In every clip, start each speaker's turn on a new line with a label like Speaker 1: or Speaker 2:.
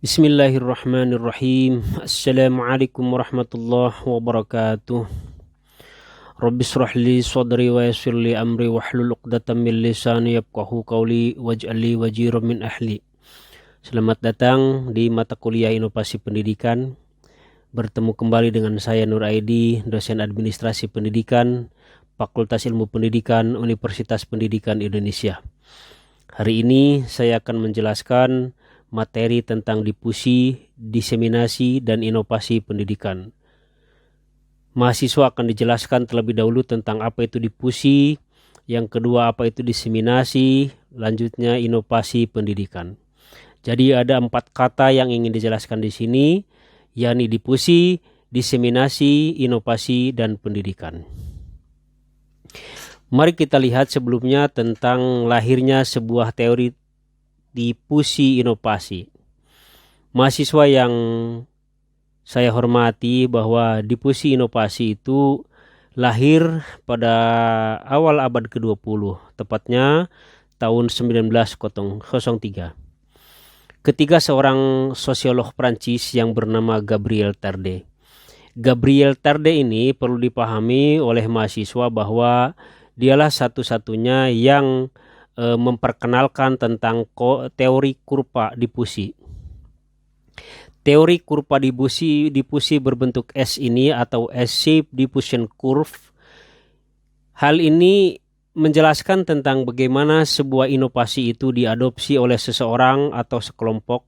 Speaker 1: Bismillahirrahmanirrahim. Assalamualaikum warahmatullahi wabarakatuh. Rabbi shrah li sadri wa yassir li amri wahlul 'uqdatam min lisani yafqahu qawli waj'al li waziran min ahli. Selamat datang di mata kuliah Inovasi Pendidikan. Bertemu kembali dengan saya Nur Aidi, dosen administrasi pendidikan, Fakultas Ilmu Pendidikan, Universitas Pendidikan Indonesia. Hari ini saya akan menjelaskan materi tentang difusi, diseminasi, dan inovasi pendidikan. Mahasiswa akan dijelaskan terlebih dahulu tentang apa itu difusi, yang kedua apa itu diseminasi, lanjutnya inovasi pendidikan. Jadi ada 4 kata yang ingin dijelaskan di sini, yakni difusi, diseminasi, inovasi, dan pendidikan. Mari kita lihat sebelumnya tentang lahirnya sebuah teori difusi inovasi. Mahasiswa yang saya hormati bahwa difusi inovasi itu lahir pada awal abad ke-20, tepatnya tahun 1903. Ketika seorang sosiolog Prancis yang bernama Gabriel Tarde. Gabriel Tarde ini perlu dipahami oleh mahasiswa bahwa dialah satu-satunya yang memperkenalkan tentang teori kurva difusi. Teori kurva difusi berbentuk S ini atau S-shaped diffusion curve. Hal ini menjelaskan tentang bagaimana sebuah inovasi itu diadopsi oleh seseorang atau sekelompok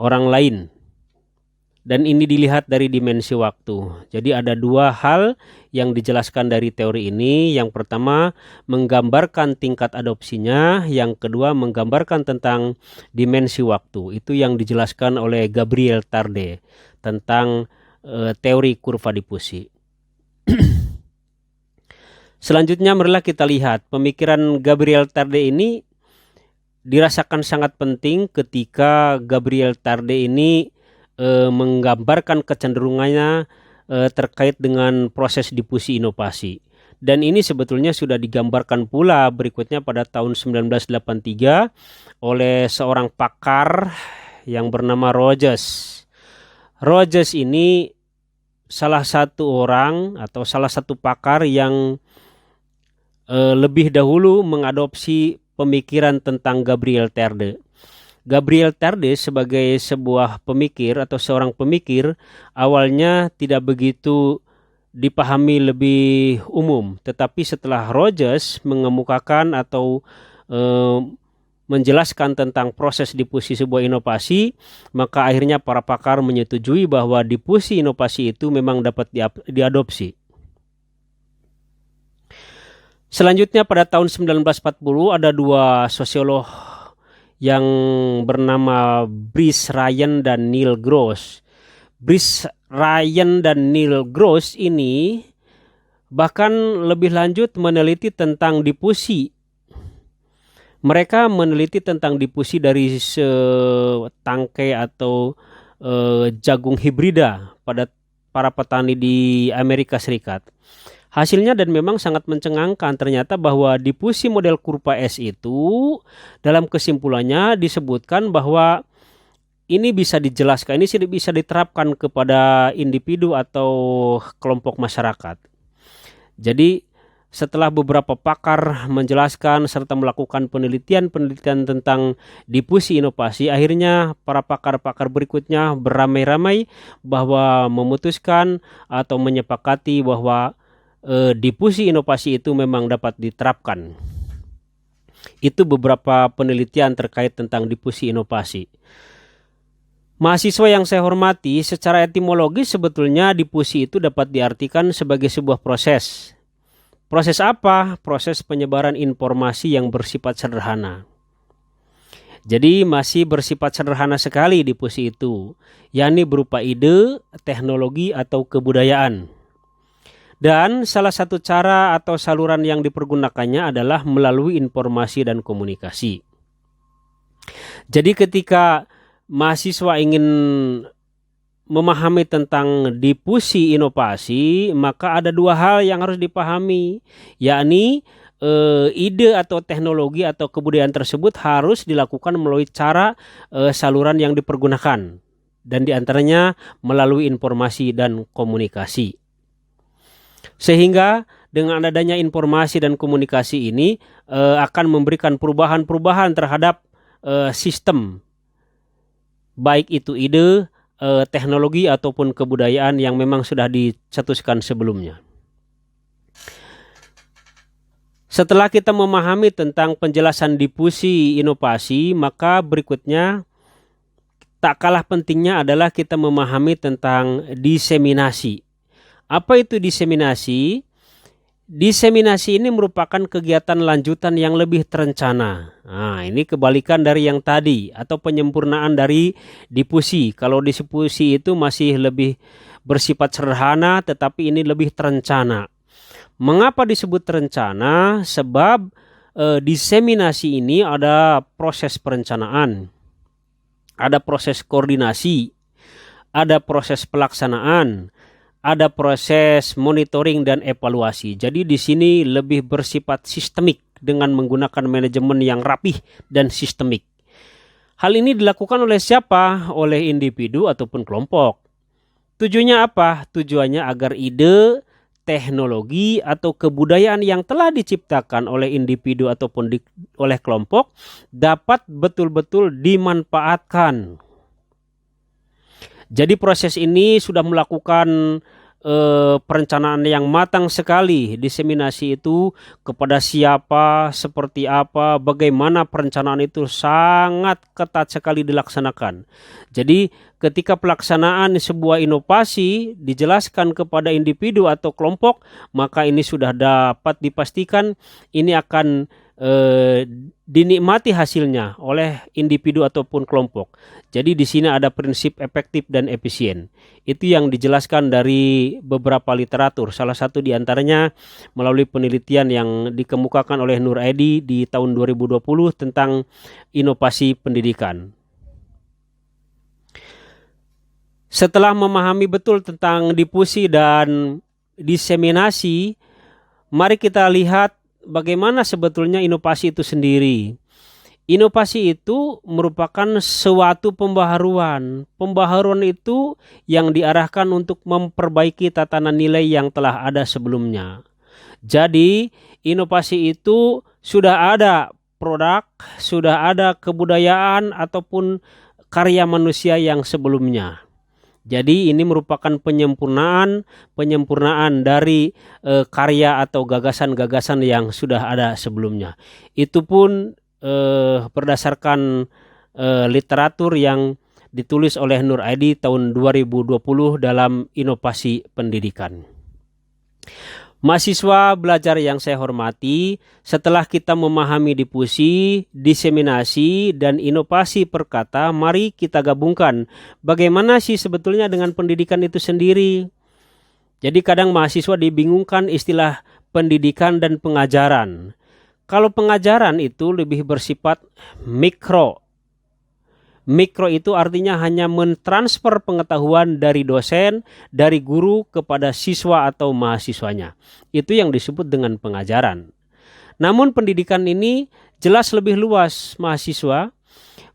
Speaker 1: orang lain. Dan ini dilihat dari dimensi waktu. Jadi ada 2 hal yang dijelaskan dari teori ini. Yang pertama menggambarkan tingkat adopsinya. Yang kedua menggambarkan tentang dimensi waktu. Itu yang dijelaskan oleh Gabriel Tarde tentang teori kurva difusi. Selanjutnya marilah kita lihat pemikiran Gabriel Tarde ini dirasakan sangat penting ketika Gabriel Tarde ini menggambarkan kecenderungannya terkait dengan proses difusi inovasi. Dan ini sebetulnya sudah digambarkan pula berikutnya pada tahun 1983 oleh seorang pakar yang bernama Rogers. Rogers ini salah satu orang atau salah satu pakar yang lebih dahulu mengadopsi pemikiran tentang Gabriel Tarde. Gabriel Tarde sebagai sebuah pemikir atau seorang pemikir awalnya tidak begitu dipahami lebih umum, tetapi setelah Rogers mengemukakan atau menjelaskan tentang proses difusi sebuah inovasi, maka akhirnya para pakar menyetujui bahwa difusi inovasi itu memang dapat diadopsi. Selanjutnya pada tahun 1940 ada 2 sosiolog yang bernama Brice Ryan dan Neil Gross. Brice Ryan dan Neil Gross ini bahkan lebih lanjut meneliti tentang difusi. Mereka meneliti tentang difusi dari setangkai atau jagung hibrida pada para petani di Amerika Serikat. Hasilnya dan memang sangat mencengangkan, ternyata bahwa difusi model kurva S itu dalam kesimpulannya disebutkan bahwa ini bisa dijelaskan, ini bisa diterapkan kepada individu atau kelompok masyarakat. Jadi setelah beberapa pakar menjelaskan serta melakukan penelitian tentang difusi inovasi, akhirnya para pakar-pakar berikutnya beramai-ramai bahwa memutuskan atau menyepakati bahwa difusi inovasi itu memang dapat diterapkan. Itu beberapa penelitian terkait tentang difusi inovasi. Mahasiswa yang saya hormati, secara etimologis sebetulnya difusi itu dapat diartikan sebagai sebuah proses. Proses apa? Proses penyebaran informasi yang bersifat sederhana. Jadi masih bersifat sederhana sekali difusi itu, yakni berupa ide, teknologi, atau kebudayaan. Dan salah satu cara atau saluran yang dipergunakannya adalah melalui informasi dan komunikasi. Jadi ketika mahasiswa ingin memahami tentang difusi inovasi, maka ada 2 hal yang harus dipahami, yakni ide atau teknologi atau kebudayaan tersebut harus dilakukan melalui cara saluran yang dipergunakan, dan diantaranya melalui informasi dan komunikasi. Sehingga dengan adanya informasi dan komunikasi ini akan memberikan perubahan-perubahan terhadap sistem, baik itu ide, teknologi ataupun kebudayaan yang memang sudah dicetuskan sebelumnya. Setelah kita memahami tentang penjelasan difusi inovasi, maka berikutnya tak kalah pentingnya adalah kita memahami tentang diseminasi. Apa itu diseminasi? Diseminasi ini merupakan kegiatan lanjutan yang lebih terencana. Nah, ini kebalikan dari yang tadi atau penyempurnaan dari difusi. Kalau difusi itu masih lebih bersifat sederhana, tetapi ini lebih terencana. Mengapa disebut terencana? Sebab diseminasi ini ada proses perencanaan, ada proses koordinasi, ada proses pelaksanaan, ada proses monitoring dan evaluasi. Jadi di sini lebih bersifat sistemik dengan menggunakan manajemen yang rapih dan sistemik. Hal ini dilakukan oleh siapa? Oleh individu ataupun kelompok. Tujuannya apa? Tujuannya agar ide, teknologi atau kebudayaan yang telah diciptakan oleh individu ataupun oleh kelompok dapat betul-betul dimanfaatkan. Jadi proses ini sudah melakukan perencanaan yang matang sekali. Diseminasi itu kepada siapa, seperti apa, bagaimana perencanaan itu sangat ketat sekali dilaksanakan. Jadi ketika pelaksanaan sebuah inovasi dijelaskan kepada individu atau kelompok, maka ini sudah dapat dipastikan ini akan dinikmati hasilnya oleh individu ataupun kelompok. Jadi di sini ada prinsip efektif dan efisien. Itu yang dijelaskan dari beberapa literatur. Salah satu diantaranya melalui penelitian yang dikemukakan oleh Nur Edi di tahun 2020 tentang inovasi pendidikan. Setelah memahami betul tentang difusi dan diseminasi, mari kita lihat bagaimana sebetulnya inovasi itu sendiri. Inovasi itu merupakan suatu pembaharuan. Pembaharuan itu yang diarahkan untuk memperbaiki tatanan nilai yang telah ada sebelumnya. Jadi inovasi itu sudah ada produk, sudah ada kebudayaan ataupun karya manusia yang sebelumnya. Jadi ini merupakan penyempurnaan dari karya atau gagasan-gagasan yang sudah ada sebelumnya. Itu pun berdasarkan literatur yang ditulis oleh Nur Edi tahun 2020 dalam inovasi pendidikan. Mahasiswa belajar yang saya hormati, setelah kita memahami difusi, diseminasi, dan inovasi perkata, mari kita gabungkan bagaimana sih sebetulnya dengan pendidikan itu sendiri. Jadi kadang mahasiswa dibingungkan istilah pendidikan dan pengajaran. Kalau pengajaran itu lebih bersifat mikro. Mikro itu artinya hanya mentransfer pengetahuan dari dosen, dari guru kepada siswa atau mahasiswanya. Itu yang disebut dengan pengajaran. Namun pendidikan ini jelas lebih luas mahasiswa.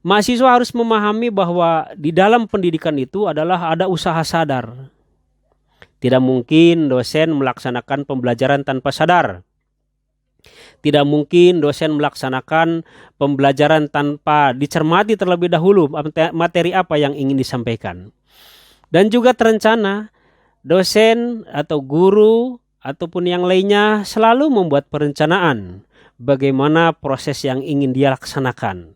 Speaker 1: Mahasiswa harus memahami bahwa di dalam pendidikan itu adalah ada usaha sadar. Tidak mungkin dosen melaksanakan pembelajaran tanpa sadar. Tidak mungkin dosen melaksanakan pembelajaran tanpa dicermati terlebih dahulu materi apa yang ingin disampaikan. Dan juga terencana, dosen atau guru ataupun yang lainnya selalu membuat perencanaan bagaimana proses yang ingin dia laksanakan.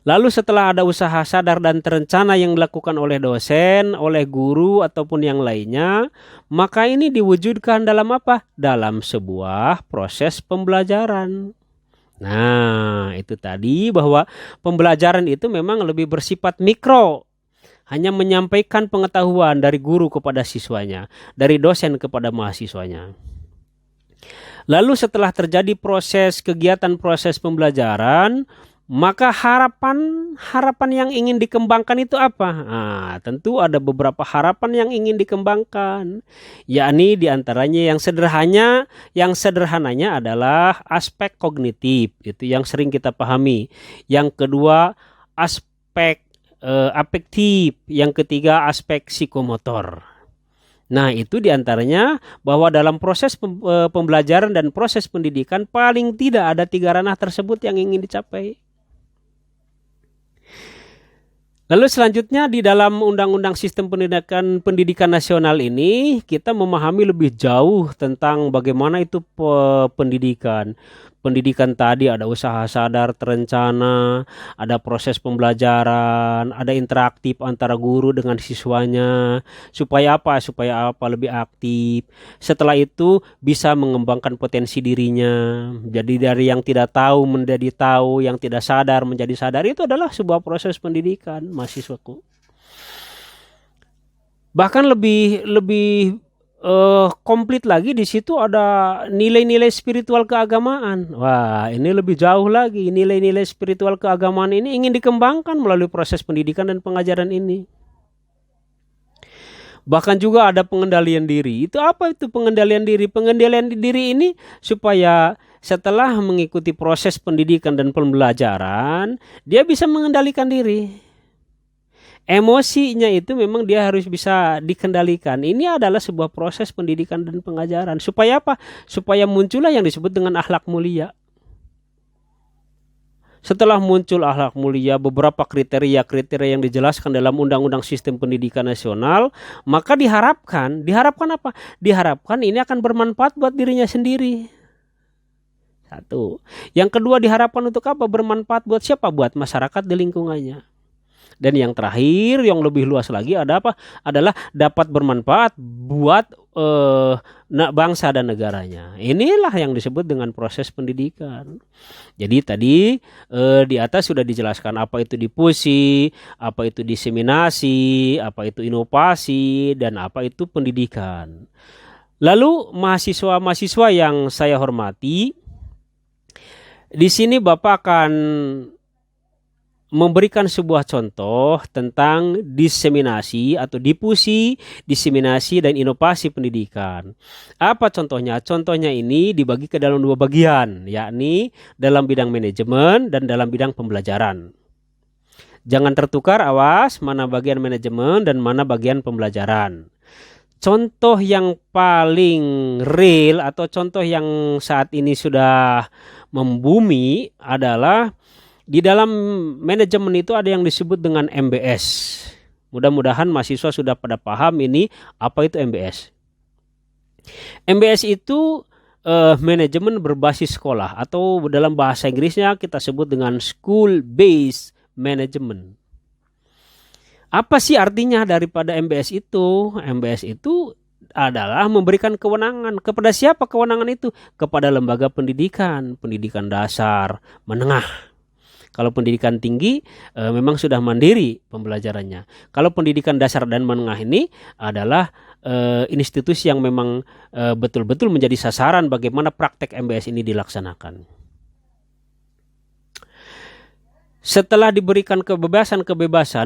Speaker 1: Lalu setelah ada usaha sadar dan terencana yang dilakukan oleh dosen, oleh guru ataupun yang lainnya, maka ini diwujudkan dalam apa? Dalam sebuah proses pembelajaran. Nah, itu tadi bahwa pembelajaran itu memang lebih bersifat mikro. Hanya menyampaikan pengetahuan dari guru kepada siswanya, dari dosen kepada mahasiswanya. Lalu setelah terjadi proses kegiatan proses pembelajaran, Maka harapan yang ingin dikembangkan itu apa? Nah, tentu ada beberapa harapan yang ingin dikembangkan, yakni diantaranya yang sederhananya adalah aspek kognitif, itu yang sering kita pahami. Yang kedua, aspek afektif, yang ketiga aspek psikomotor. Nah, itu diantaranya bahwa dalam proses pembelajaran dan proses pendidikan paling tidak ada 3 ranah tersebut yang ingin dicapai. Lalu selanjutnya di dalam Undang-Undang Sistem Pendidikan Nasional ini kita memahami lebih jauh tentang bagaimana itu pendidikan. Pendidikan tadi ada usaha sadar terencana, ada proses pembelajaran, ada interaktif antara guru dengan siswanya. Supaya apa? Supaya apa? Lebih aktif. Setelah itu bisa mengembangkan potensi dirinya. Jadi dari yang tidak tahu menjadi tahu, yang tidak sadar menjadi sadar, itu adalah sebuah proses pendidikan mahasiswaku. Bahkan lebih komplit lagi, di situ ada nilai-nilai spiritual keagamaan. Wah, ini lebih jauh lagi. Nilai-nilai spiritual keagamaan ini ingin dikembangkan melalui proses pendidikan dan pengajaran ini. Bahkan juga ada pengendalian diri. Itu apa itu pengendalian diri? Pengendalian diri ini supaya setelah mengikuti proses pendidikan dan pembelajaran, dia bisa mengendalikan diri. Emosinya itu memang dia harus bisa dikendalikan. Ini adalah sebuah proses pendidikan dan pengajaran. Supaya apa? Supaya muncullah yang disebut dengan akhlak mulia. Setelah muncul akhlak mulia, beberapa kriteria-kriteria yang dijelaskan dalam Undang-Undang Sistem Pendidikan Nasional, maka diharapkan apa? Diharapkan ini akan bermanfaat buat dirinya sendiri. Satu. Yang kedua, diharapkan untuk apa? Bermanfaat buat siapa? Buat masyarakat di lingkungannya. Dan yang terakhir, yang lebih luas lagi ada apa? Adalah dapat bermanfaat buat bangsa dan negaranya. Inilah yang disebut dengan proses pendidikan. Jadi tadi di atas sudah dijelaskan apa itu difusi, apa itu diseminasi, apa itu inovasi, dan apa itu pendidikan. Lalu mahasiswa-mahasiswa yang saya hormati, di sini Bapak akan memberikan sebuah contoh tentang diseminasi atau difusi, diseminasi, dan inovasi pendidikan. Apa contohnya? Contohnya ini dibagi ke dalam 2 bagian, yakni dalam bidang manajemen dan dalam bidang pembelajaran. Jangan tertukar, awas, mana bagian manajemen dan mana bagian pembelajaran. Contoh yang paling real atau contoh yang saat ini sudah membumi adalah di dalam manajemen itu ada yang disebut dengan MBS. Mudah-mudahan mahasiswa sudah pada paham ini apa itu MBS. MBS itu manajemen berbasis sekolah, atau dalam bahasa Inggrisnya kita sebut dengan School Based Management. Apa sih artinya daripada MBS itu? MBS itu adalah memberikan kewenangan. Kepada siapa kewenangan itu? Kepada lembaga pendidikan, pendidikan dasar, menengah. Kalau pendidikan tinggi memang sudah mandiri pembelajarannya. Kalau pendidikan dasar dan menengah ini adalah institusi yang memang betul-betul menjadi sasaran bagaimana praktek MBS ini dilaksanakan. Setelah diberikan kebebasan,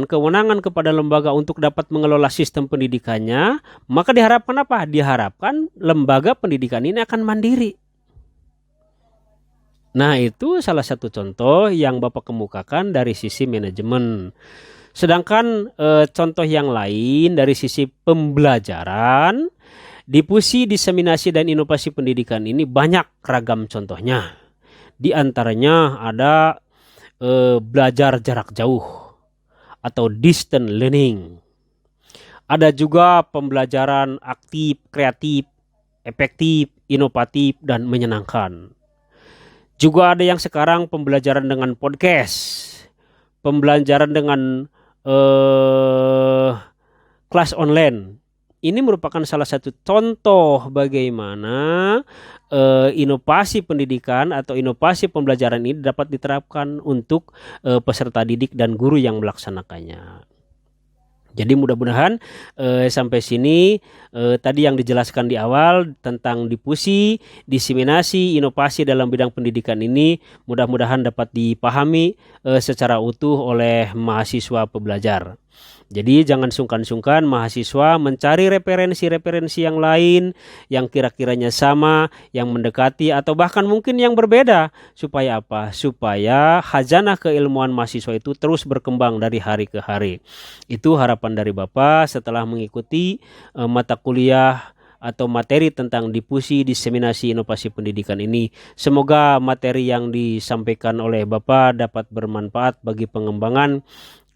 Speaker 1: kewenangan kepada lembaga untuk dapat mengelola sistem pendidikannya, maka diharapkan apa? Diharapkan lembaga pendidikan ini akan mandiri. Nah, itu salah satu contoh yang Bapak kemukakan dari sisi manajemen. Sedangkan contoh yang lain dari sisi pembelajaran, difusi, diseminasi, dan inovasi pendidikan ini banyak ragam contohnya. Di antaranya ada belajar jarak jauh atau distant learning. Ada juga pembelajaran aktif, kreatif, efektif, inovatif, dan menyenangkan. Juga ada yang sekarang pembelajaran dengan podcast, pembelajaran dengan kelas online. Ini merupakan salah satu contoh bagaimana inovasi pendidikan atau inovasi pembelajaran ini dapat diterapkan untuk peserta didik dan guru yang melaksanakannya. Jadi mudah-mudahan sampai sini tadi yang dijelaskan di awal tentang difusi, diseminasi, inovasi dalam bidang pendidikan ini mudah-mudahan dapat dipahami secara utuh oleh mahasiswa pembelajar. Jadi jangan sungkan-sungkan mahasiswa mencari referensi-referensi yang lain yang kira-kiranya sama, yang mendekati atau bahkan mungkin yang berbeda. Supaya apa? Supaya khazanah keilmuan mahasiswa itu terus berkembang dari hari ke hari. Itu harapan dari Bapak setelah mengikuti mata kuliah atau materi tentang difusi, diseminasi, inovasi pendidikan ini. Semoga materi yang disampaikan oleh Bapak dapat bermanfaat bagi pengembangan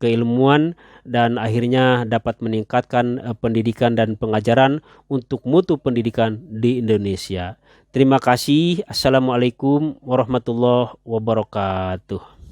Speaker 1: keilmuan dan akhirnya dapat meningkatkan pendidikan dan pengajaran untuk mutu pendidikan di Indonesia. Terima kasih. Assalamualaikum warahmatullahi wabarakatuh.